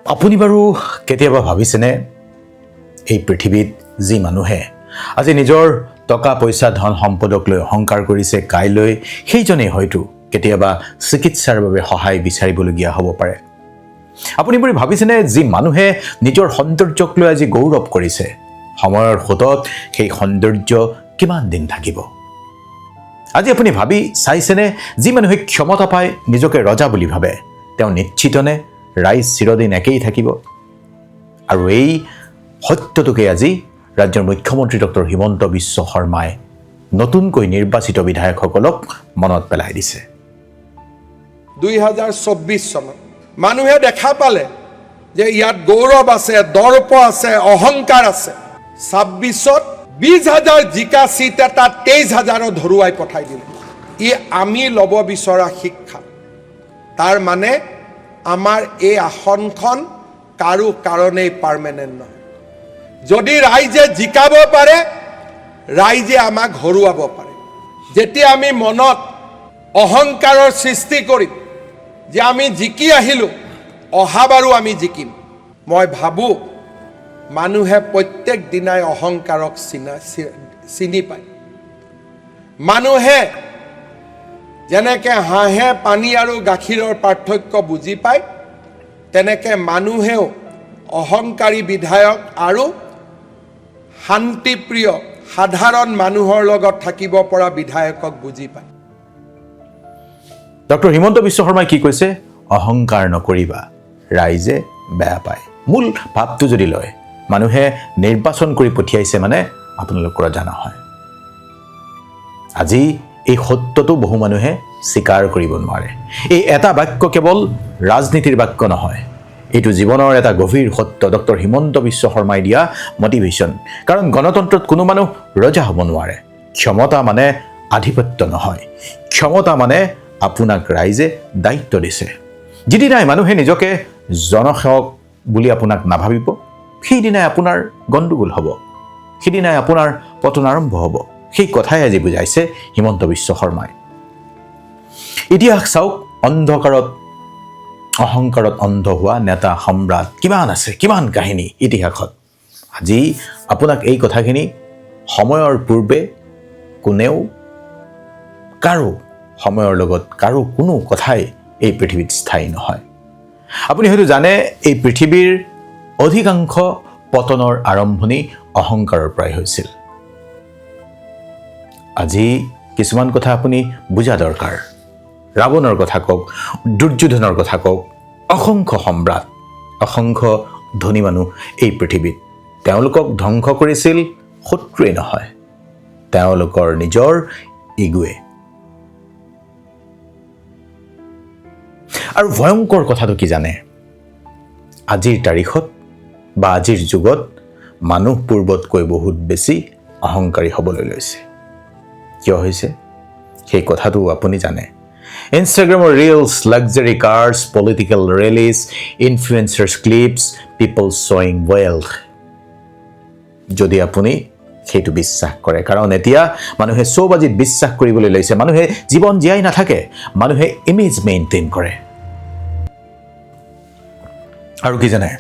আপুনি বাৰু কেতিয়াবা ভাবিছেনে এই পৃথিৱীত যি মানুহে আজি নিজৰ টকা পইচা ধন সম্পদক লৈ অহংকাৰ কৰিছে কাইলৈ সেইজনেই হয়তো কেতিয়াবা চিকিৎসাৰ বাবে সহায় বিচাৰিবলগীয়া হ'ব পাৰে। আপুনি বাৰু ভাবিছেনে যি মানুহে নিজৰ সৌন্দৰ্যক লৈ আজি গৌৰৱ কৰিছে সময়ৰ সোঁতত সেই সৌন্দৰ্য কিমান দিন থাকিব? আজি আপুনি ভাবি চাইছেনে যি মানুহে ক্ষমতা পাই নিজকে ৰজা বুলি ভাবে তেওঁ নিশ্চিতনে ৰাইজ চিৰদিন একেই থাকিব? আৰু এই সত্যটোকে আজি ৰাজ্যৰ মুখ্যমন্ত্ৰী ডক্টৰ হিমন্ত বিশ্ব শৰ্মাই নতুনকৈ নিৰ্বাচিত বিধায়কসকলক মনত পেলাই দিছে। 2024 চনত মানুহে দেখা পালে যে ইয়াত গৌৰৱ আছে, দৰ্প আছে, অহংকাৰ আছে। 26ত 20,000 জিকা চিট এটা 23,000 ধৰুৱাই পঠাই দিলে। ই আমি ল'ব বিচৰা শিক্ষা। তাৰ মানে আমাৰ এই আসনখন কাৰো কাৰণেই পাৰ্মানেণ্ট নহয়। যদি ৰাইজে জিকাব পাৰে, ৰাইজে আমাক হৰুৱাব পাৰে। যেতিয়া আমি মনত অহংকাৰৰ সৃষ্টি কৰিম যে আমি জিকি আহিলোঁ, অহাবাৰো আমি জিকিম, মই ভাবোঁ মানুহে প্ৰত্যেক দিনাই অহংকাৰক চিনি পায়। মানুহে যেনেকৈ হাঁহে পানী আৰু গাখীৰৰ পাৰ্থক্য বুজি পায়, তেনেকৈ মানুহেও অহংকাৰী বিধায়ক আৰু শান্তিপ্ৰিয় সাধাৰণ মানুহৰ লগত থাকিব পৰা বিধায়কক বুজি পায়। ডক্টৰ হিমন্ত বিশ্ব শৰ্মাই কি কৈছে? অহংকাৰ নকৰিবা, ৰাইজে বেয়া পায়। মূল ভাৱটো যদি লয়, মানুহে নিৰ্বাচন কৰি পঠিয়াইছে মানে আপোনালোকৰ জানা হয়। আজি এই সত্যটো বহু মানুহে স্বীকাৰ কৰিব নোৱাৰে। এই এটা বাক্য কেৱল ৰাজনীতিৰ বাক্য নহয়, এইটো জীৱনৰ এটা গভীৰ সত্য। ডক্টৰ হিমন্ত বিশ্ব শৰ্মাই দিয়া মটিভেশ্যন। কাৰণ গণতন্ত্ৰত কোনো মানুহ ৰজা হ'ব নোৱাৰে। ক্ষমতা মানে আধিপত্য নহয়, ক্ষমতা মানে আপোনাক ৰাইজে দায়িত্ব দিছে। যিদিনাই মানুহে নিজকে জনসেৱক বুলি আপোনাক নাভাবিব, সেইদিনাই আপোনাৰ গণ্ডগোল হ'ব, সেইদিনাই আপোনাৰ পতন আৰম্ভ হ'ব। সেই কথাই আজি বুজাইছে হিমন্ত বিশ্ব শৰ্মাই। ইতিহাস চাওক, অন্ধকাৰত অহংকাৰত অন্ধ হোৱা নেতা সম্ৰাট কিমান আছে, কিমান কাহিনী ইতিহাসত। আজি আপোনাক এই কথাখিনি সময়ৰ পূৰ্বে কোনেও সময়ৰ লগত কোনো কথাই এই পৃথিৱীত স্থায়ী নহয়। আপুনি হয়তো জানে এই পৃথিৱীৰ অধিকাংশ পতনৰ আৰম্ভণি অহংকাৰৰ পৰাই হৈছিল। আজি কিছুমান কথা আপুনি বুজা দৰকাৰ। ৰাৱণৰ কথা কওক, দুৰ্যোধনৰ কথা কওক, অসংখ্য সম্ৰাট, অসংখ্য ধনী মানুহ এই পৃথিৱীত। তেওঁলোকক ধ্বংস কৰিছিল শত্ৰুৱে নহয়, তেওঁলোকৰ নিজৰ ইগোৱে। আৰু ভয়ংকৰ কথাটো কি জানে? আজিৰ তাৰিখত বা আজিৰ যুগত মানুহ পূৰ্বতকৈ বহুত বেছি অহংকাৰী হ'বলৈ লৈছে। কিয় হৈছে সেই কথাটো আপুনি জানে? ইনষ্টাগ্ৰামৰ reels, luxury cars, political rallies, influencers clips, people শ্বয়িং ৱেলথ। যদি আপুনি সেইটো বিশ্বাস কৰে, কাৰণ এতিয়া মানুহে চব আজি বিশ্বাস কৰিবলৈ লৈছে। মানুহে জীৱন জীয়াই নাথাকে, মানুহে ইমেজ মেইনটেইন কৰে। আৰু কি জানে?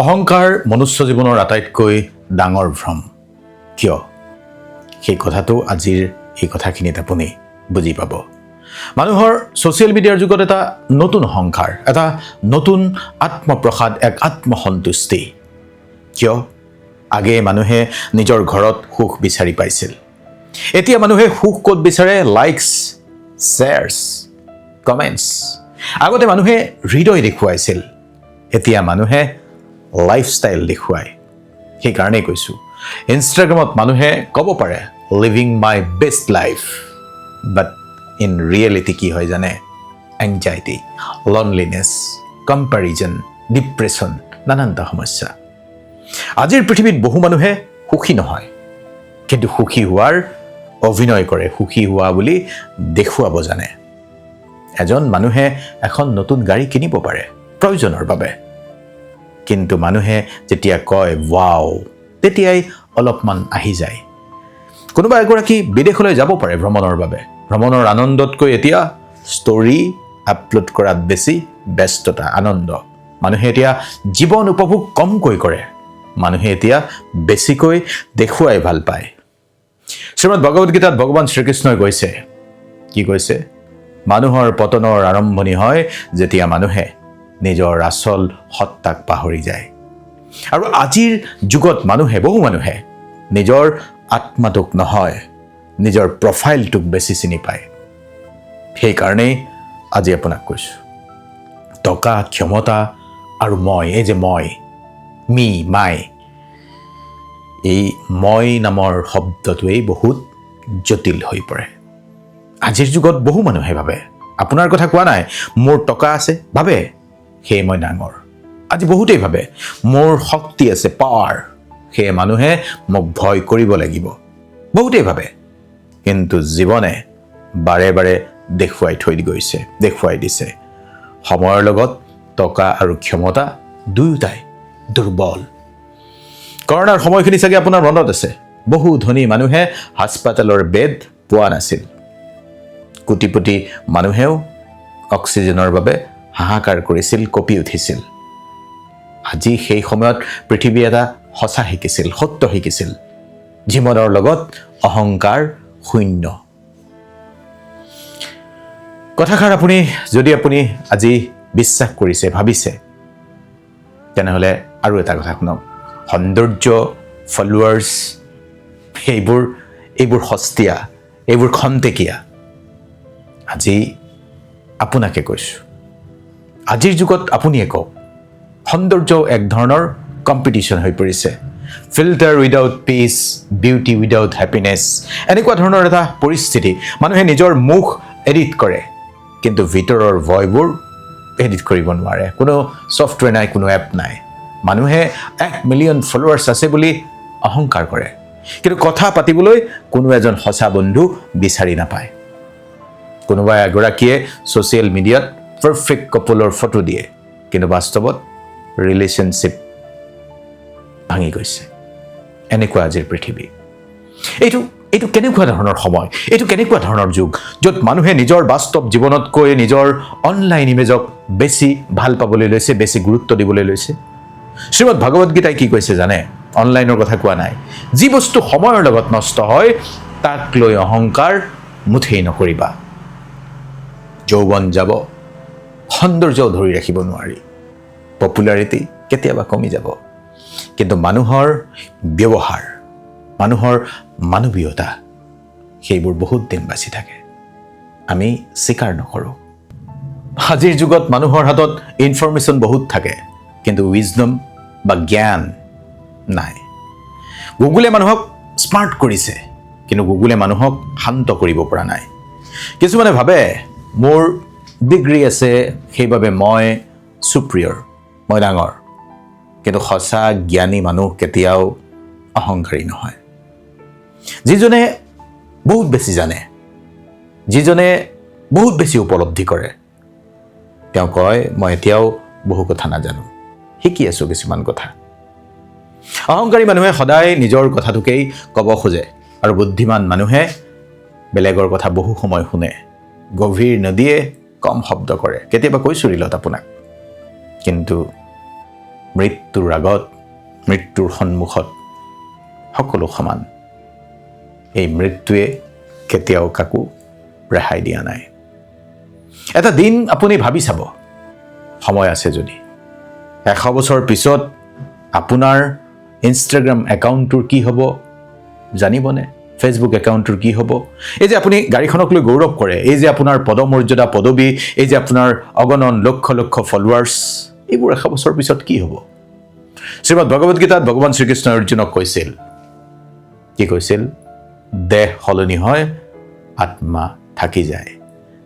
অহংকাৰ মনুষ্য জীৱনৰ আটাইতকৈ ডাঙৰ ভ্ৰম। কিয়? সেই কথাটো আজিৰ এই কথাখিনিত আপুনি বুজি পাব। মানুহৰ ছ'চিয়েল মিডিয়াৰ যুগত এটা নতুন অহংকাৰ, এটা নতুন আত্মপ্ৰসাদ, এক আত্মসন্তুষ্টি। কিয়? আগে মানুহে নিজৰ ঘৰত সুখ বিচাৰি পাইছিল, এতিয়া মানুহে সুখ ক'ত বিচাৰে? Likes, shares, comments. আগতে মানুহে হৃদয় দেখুৱাইছিল, এতিয়া মানুহে লাইফষ্টাইল দেখুৱায়। সেইকাৰণেই কৈছোঁ, ইনষ্টাগ্ৰামত মানুহে ক'ব পাৰে leaving my best life, but in reality কি হয় জানে? এংজাইটি, লনলিনেছ, কম্পেৰিজন, ডিপ্ৰেশ্যন, নানানটা সমস্যা। আজিৰ পৃথিৱীত বহু মানুহে সুখী নহয়, কিন্তু সুখী হোৱাৰ অভিনয় কৰে, সুখী হোৱা বুলি দেখুৱাব জানে। এজন মানুহে এখন নতুন গাড়ী কিনিব পাৰে প্ৰয়োজনৰ বাবে, কিন্তু মানুহে যেতিয়া কয় ৱাও, তেতিয়াই অলপমান আহি যায়। কোনোবা এগৰাকী বিদেশলৈ যাব পাৰে ভ্ৰমণৰ বাবে, ভ্ৰমণৰ আনন্দতকৈ এতিয়া ষ্টৰি আপলোড কৰাত বেছি ব্যস্ততা, আনন্দ। মানুহে এতিয়া জীৱন উপভোগ কমকৈ কৰে, মানুহে এতিয়া বেছিকৈ দেখুৱাই ভাল পায়। শ্ৰীমদ ভগৱদ গীতাত ভগৱান শ্ৰীকৃষ্ণই কৈছে, কি কৈছে? মানুহৰ পতনৰ আৰম্ভণি হয় যেতিয়া মানুহে নিজৰ আচল সত্তাক পাহৰি যায়। আৰু আজিৰ যুগত বহু মানুহে নিজৰ আত্মাটোক নহয়, নিজৰ প্ৰফাইলটোক বেছি চিনি পায়। সেইকাৰণেই আজি আপোনাক কৈছোঁ, টকা, ক্ষমতা আৰু এই যে মাই, এই মই নামৰ শব্দটোৱেই বহুত জটিল হৈ পৰে। আজিৰ যুগত বহু মানুহে ভাবে, আপোনাৰ কথা কোৱা নাই, মোৰ টকা আছে, ভাবে সেয়ে মই ডাঙৰ। আজি বহুতেই ভাবে মোৰ শক্তি আছে, পাৱাৰ, সেয়ে মানুহে মোক ভয় কৰিব লাগিব, বহুতেই ভাবে। কিন্তু জীৱনে বাৰে বাৰে দেখুৱাই দিছে, সময়ৰ লগত টকা আৰু ক্ষমতা দুয়োটাই দুৰ্বল। কৰোণাৰ সময়খিনি চাগে আপোনাৰ মনত আছে, বহু ধনী মানুহে হাস্পাতালৰ বেড পোৱা নাছিল। কোটিপতি মানুহেও অক্সিজেনৰ বাবে হাহাকাৰ কৰিছিল, কঁপি উঠিছিল। আজি সেই সময়ত পৃথিৱী এটা সত্য শিকিছিল, জীৱনৰ লগত অহংকাৰ শূন্য। কথাষাৰ যদি আপুনি আজি বিশ্বাস কৰিছে, ভাবিছে, তেনেহ'লে আৰু এটা কথা শুনক। সৌন্দৰ্য, ফলোৱাৰ্ছ, এইবোৰ সস্তীয়া, এইবোৰ খন্তেকীয়া। আজি আপোনাকে কৈছোঁ, আজিৰ যুগত আপুনিয়ে কওক, সৌন্দৰ্য এক ধৰণৰ কম্পিটিশ্যন হৈ পৰিছে। Filter without pitch, beauty without happiness, এনেকুৱা ধৰণৰ এটা পৰিস্থিতি। মানুহে নিজৰ মুখ এডিট কৰে, কিন্তু ভিতৰৰ ভয়বোৰ এডিট কৰিব নোৱাৰে। কোনো ছফ্টৱেৰ নাই, কোনো এপ নাই। মানুহে 1 মিলিয়ন ফলোৱাৰ্ছ আছে বুলি অহংকাৰ কৰে, কিন্তু কথা পাতিবলৈ কোনো এজন সঁচা বন্ধু বিচাৰি নাপায়। কোনোবা এগৰাকীয়ে ছ'চিয়েল মিডিয়াত পাৰফেক্ট কাপলৰ ফটো দিয়ে, কিন্তু বাস্তৱত ৰিলেশ্যনশ্বিপ ভাঙি গৈছে। এনেকুৱা আজিৰ পৃথিৱী। এইটো কেনেকুৱা ধৰণৰ সময়, এইটো কেনেকুৱা ধৰণৰ যুগ, য'ত মানুহে নিজৰ বাস্তৱ জীৱনতকৈ নিজৰ অনলাইন ইমেজক বেছি ভাল পাবলৈ লৈছে, বেছি গুৰুত্ব দিবলৈ লৈছে। শ্ৰীমদ ভগৱদ গীতাই কি কৈছে জানে? অনলাইনৰ কথা কোৱা নাই। যি বস্তু সময়ৰ লগত নষ্ট হয়, তাক লৈ অহংকাৰ মুঠেই নকৰিবা। যৌৱন যাব, সৌন্দৰ্যও ধৰি ৰাখিব নোৱাৰি, পপুলাৰিটি কেতিয়াবা কমি যাব, কিন্তু মানুহৰ ব্যৱহাৰ, মানুহৰ মানৱীয়তা, সেইবোৰ বহুত দিন বাচি থাকে। আমি স্বীকাৰ নকৰোঁ। আজিৰ যুগত মানুহৰ হাতত ইনফৰমেশ্যন বহুত থাকে, কিন্তু উইজডম বা জ্ঞান নাই। গুগলে মানুহক স্মাৰ্ট কৰিছে, কিন্তু গুগলে মানুহক শান্ত কৰিব পৰা নাই। কিছুমানে ভাবে মোৰ ডিগ্ৰী আছে, সেইবাবে মই সুপ্ৰিয়ৰ, মই ডাঙৰ। কিন্তু সঁচা জ্ঞানী মানুহ কেতিয়াও অহংকাৰী নহয়। যিজনে বহুত বেছি জানে, যিজনে বহুত বেছি উপলব্ধি কৰে, তেওঁ কয় মই এতিয়াও বহু কথা নাজানো, শিকি আছোঁ কিছুমান কথা। অহংকাৰী মানুহে সদায় নিজৰ কথাটোকেই ক'ব খোজে, আৰু বুদ্ধিমান মানুহে বেলেগৰ কথা বহু সময় শুনে। গভীৰ নদীয়ে কম শব্দ কৰে, কেতিয়াবা কৈছোঁ ৰিলত আপোনাক। কিন্তু মৃত্যুৰ আগত, মৃত্যুৰ সন্মুখত সকলো সমান। এই মৃত্যুৱে কেতিয়াও কাকো ৰেহাই দিয়া নাই। এটা দিন আপুনি ভাবি চাব, সময় আছে যদি, 100 বছৰ পিছত আপোনাৰ ইনষ্টাগ্ৰাম একাউণ্টটোৰ কি হ'ব জানিবনে? ফেচবুক একাউণ্টটোৰ কি হ'ব? এই যে আপুনি গাড়ীখনক লৈ গৌৰৱ কৰে, এই যে আপোনাৰ পদমৰ্যাদা, পদবী, এই যে আপোনাৰ অগণন লক্ষ লক্ষ ফলোৱাৰ্ছ, এইবোৰ 100 বছৰ পিছত কি হ'ব? শ্ৰীমদ ভগৱদ গীতাত ভগৱান শ্ৰীকৃষ্ণই অৰ্জুনক কৈছিল, কি কৈছিল? দেহ সলনি হয়, আত্মা থাকি যায়।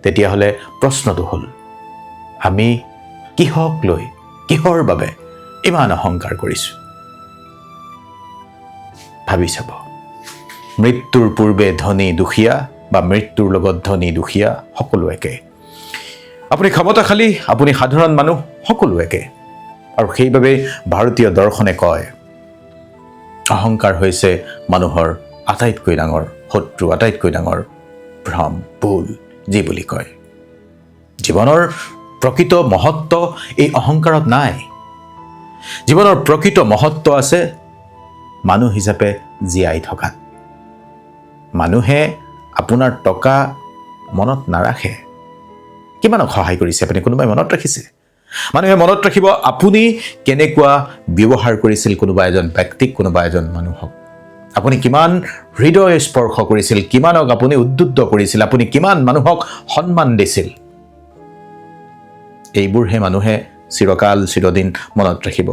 তেতিয়াহ'লে প্ৰশ্নটো হ'ল, আমি কিহক লৈ, কিহৰ বাবে ইমান অহংকাৰ কৰিছোঁ? ভাবি চাব। মৃত্যুৰ পূৰ্বে ধনী দুখীয়া বা মৃত্যুৰ লগত ধনী দুখীয়া সকলো একে। আপুনি ক্ষমতাশালী, আপুনি সাধাৰণ মানুহ, সকলো একে। আৰু সেইবাবে ভাৰতীয় দৰ্শনে কয়, অহংকাৰ হৈছে মানুহৰ আটাইতকৈ ডাঙৰ শত্ৰু, আটাইতকৈ ডাঙৰ ভ্ৰম, ভুল, যি বুলি কয়। জীৱনৰ প্ৰকৃত মহত্ব এই অহংকাৰত নাই। জীৱনৰ প্ৰকৃত মহত্ব আছে মানুহ হিচাপে জীয়াই থকাত। মানুহে আপোনাৰ টকা মনত নাৰাখে। কিমানক সহায় কৰিছে আপুনি? কোনোবাই মনত ৰাখিছে? মানুহে মনত ৰাখিব আপুনি কেনেকুৱা ব্যৱহাৰ কৰিছিল কোনোবা এজন ব্যক্তিক, কোনোবা এজন মানুহক। আপুনি কিমান হৃদয় স্পৰ্শ কৰিছিল, কিমানক আপুনি উদ্বুদ্ধ কৰিছিল, আপুনি কিমান মানুহক সন্মান দিছিল। এইবোৰহে মানুহে চিৰকাল চিৰদিন মনত ৰাখিব।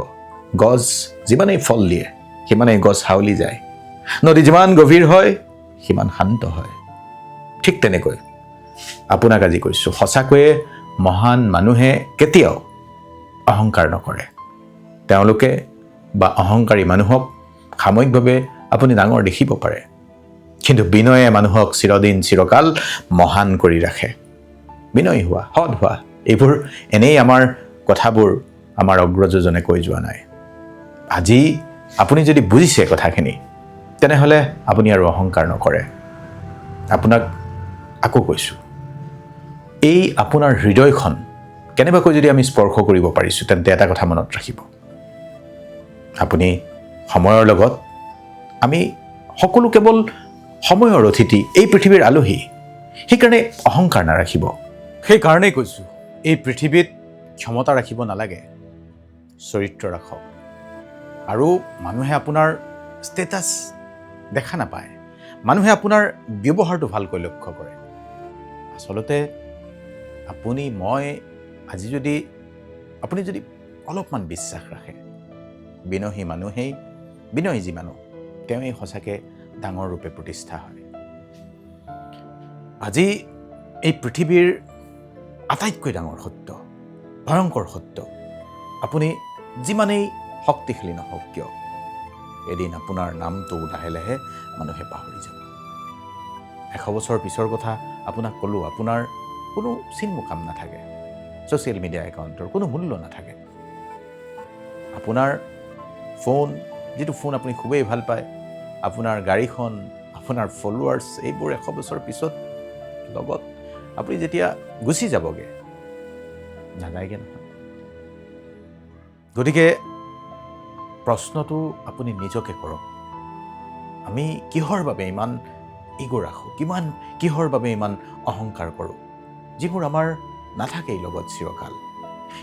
গছ যিমানেই ফল দিয়ে সিমানেই গছ হাউলি যায়। নদী যিমান গভীৰ হয় সিমান শান্ত হয়। ঠিক তেনেকৈ আপোনাক আজি কৈছোঁ, সঁচাকৈয়ে মহান মানুহে কেতিয়াও অহংকাৰ নকৰে। তেওঁলোকে বা অহংকাৰী মানুহক সাময়িকভাৱে আপুনি ডাঙৰ দেখিব পাৰে, কিন্তু বিনয়ে মানুহক চিৰদিন চিৰকাল মহান কৰি ৰাখে। বিনয়ী হোৱা, সৎ হোৱা, এইবোৰ এনেই আমাৰ কথাবোৰ আমাৰ অগ্ৰজজনে কৈ যোৱা নাই। আজি আপুনি যদি বুজিছে কথাখিনি, তেনেহ'লে আপুনি আৰু অহংকাৰ নকৰে। আপোনাক আকৌ কৈছোঁ, এই আপোনাৰ হৃদয়খন কেনেবাকৈ যদি আমি স্পৰ্শ কৰিব পাৰিছোঁ, তেন্তে এটা কথা মনত ৰাখিব, আপুনি সময়ৰ লগত, আমি সকলো কেৱল সময়ৰ অতিথি, এই পৃথিৱীৰ আলহী। সেইকাৰণে অহংকাৰ নাৰাখিব। সেইকাৰণেই কৈছোঁ, এই পৃথিৱীত ক্ষমতা ৰাখিব নালাগে, চৰিত্ৰ ৰাখক। আৰু মানুহে আপোনাৰ ষ্টেটাছ দেখা নাপায়, মানুহে আপোনাৰ ব্যৱহাৰটো ভালকৈ লক্ষ্য কৰে। আচলতে আপুনি আপুনি যদি অলপমান বিশ্বাস ৰাখে, বিনয়ী যি মানুহ তেওঁৱেই সঁচাকৈ ডাঙৰ ৰূপে প্ৰতিষ্ঠা হয়। আজি এই পৃথিৱীৰ আটাইতকৈ ডাঙৰ সত্য, ভয়ংকৰ সত্য, আপুনি যিমানেই শক্তিশালী নহওক কিয়, এদিন আপোনাৰ নামটো লাহে লাহে মানুহে পাহৰি যাব। 100 বছৰ পিছৰ কথা আপোনাক ক'লোঁ, আপোনাৰ কোনো চিন কাম নাথাকে, ছ'চিয়েল মিডিয়া একাউণ্টৰ কোনো মূল্য নাথাকে। আপোনাৰ যিটো ফোন আপুনি খুবেই ভাল পায়, আপোনাৰ গাড়ীখন, আপোনাৰ ফলোৱাৰ্ছ, এইবোৰ 100 বছৰ পিছত লগত আপুনি যেতিয়া গুচি যাবগৈ, নাযায়গৈ নহয়। গতিকে প্ৰশ্নটো আপুনি নিজকে কৰক, আমি কিহৰ বাবে ইমান ইগ' ৰাখোঁ, কিহৰ বাবে ইমান অহংকাৰ কৰোঁ, যিবোৰ আমাৰ নাথাকেই লগত চিৰকাল।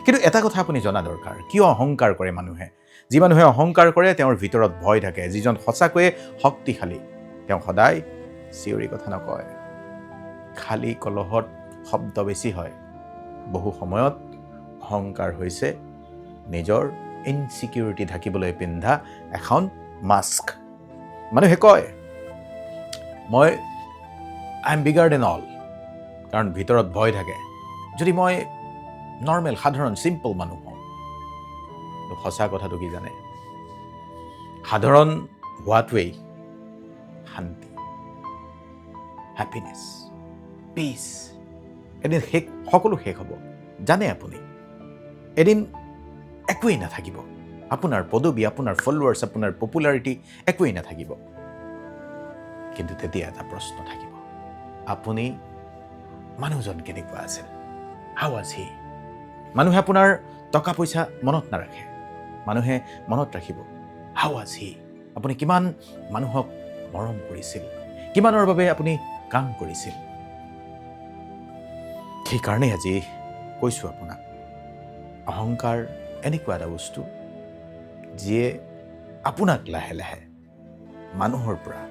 কিন্তু এটা কথা আপুনি জনা দৰকাৰ, কিয় অহংকাৰ কৰে মানুহে? যি মানুহে অহংকাৰ কৰে তেওঁৰ ভিতৰত ভয় থাকে। যিজন সঁচাকৈয়ে শক্তিশালী তেওঁ সদায় চিঞৰি কথা নকয়। খালী কলহত শব্দ বেছি হয়। বহু সময়ত অহংকাৰ হৈছে নিজৰ ইনচিকিউৰিটি ঢাকিবলৈ পিন্ধা এখন মাস্ক। মানুহে কয় I am bigger than all, কাৰণ ভিতৰত ভয় থাকে। যদি মই নৰ্মেল, সাধাৰণ, চিম্পল মানুহ হওঁ, সঁচা কথাটো কি জানে? সাধাৰণ হোৱাটোৱেই শান্তি, হেপিনেছ, পিচ। এদিন সকলো শেষ হ'ব, জানে আপুনি। এদিন একোৱেই নাথাকিব, আপোনাৰ পদবী, আপোনাৰ ফলোৱাৰ্ছ, আপোনাৰ পপুলাৰিটি একোৱেই নাথাকিব। কিন্তু তেতিয়া এটা প্ৰশ্ন থাকিব, আপুনি মানুহজন কেনেকুৱা আছিল? হাউ ৱাজ হি? মানুহে আপোনাৰ টকা পইচা মনত নাৰাখে, মানুহে মনত ৰাখিব হাউ ৱাজ হি? আপুনি কিমান মানুহক মৰম কৰিছিল, কিমানৰ বাবে আপুনি কাম কৰিছিল। সেইকাৰণেই আজি কৈছোঁ আপোনাক, অহংকাৰ এনেকুৱা এটা বস্তু যিয়ে আপোনাক লাহে লাহে মানুহৰ পৰা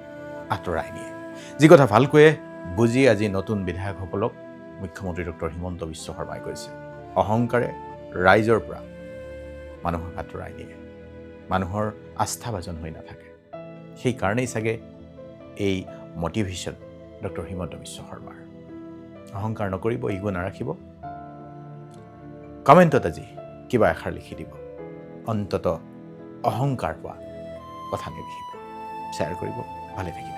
আঁতৰাই নিয়ে। যি কথা ভালকৈয়ে বুজি আজি নতুন বিধায়কসকলক মুখ্যমন্ত্ৰী ডক্টৰ হিমন্ত বিশ্ব শৰ্মাই কৈছে, অহংকাৰে ৰাইজৰ পৰা মানুহক আঁতৰাই নিয়ে, মানুহৰ আস্থাভাজন হৈ নাথাকে। সেইকাৰণেই চাগে এই মটিভেশ্যন ডক্টৰ হিমন্ত বিশ্ব শৰ্মাৰ। অহংকাৰ নকৰিব, ইগ' নাৰাখিব। কমেণ্টত আজি কিবা এষাৰ লিখি দিব, অন্ততঃ অহংকাৰ হোৱা কথা নিলিখিব। শ্বেয়াৰ কৰিব, ভালে থাকিব।